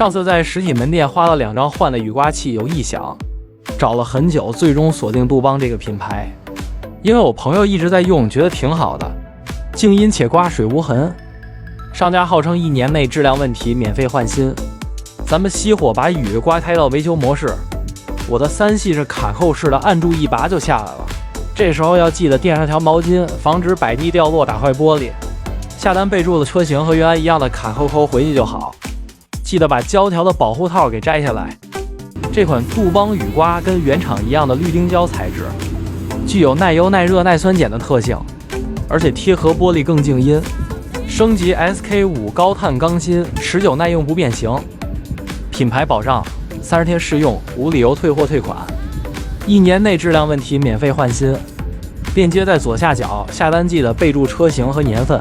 上次在实体门店花了2张换的雨刮器有异响，找了很久，最终锁定杜邦这个品牌，因为我朋友一直在用，觉得挺好的，静音且刮水无痕。商家号称1年内质量问题免费换新。咱们熄火把雨刮开到维修模式，我的3系是卡扣式的，按住一拔就下来了。这时候要记得垫上条毛巾，防止摆地掉落打坏玻璃。下单备注的车型和原来一样的卡扣扣回去就好。记得把胶条的保护套给摘下来。这款杜邦雨刮跟原厂一样的绿丁胶材质，具有耐油、耐热、耐酸碱的特性，而且贴合玻璃更静音。升级 SK5 高碳钢芯，持久耐用不变形。品牌保障，30天试用，无理由退货退款，1年内质量问题免费换新。链接在左下角，下单记得备注车型和年份。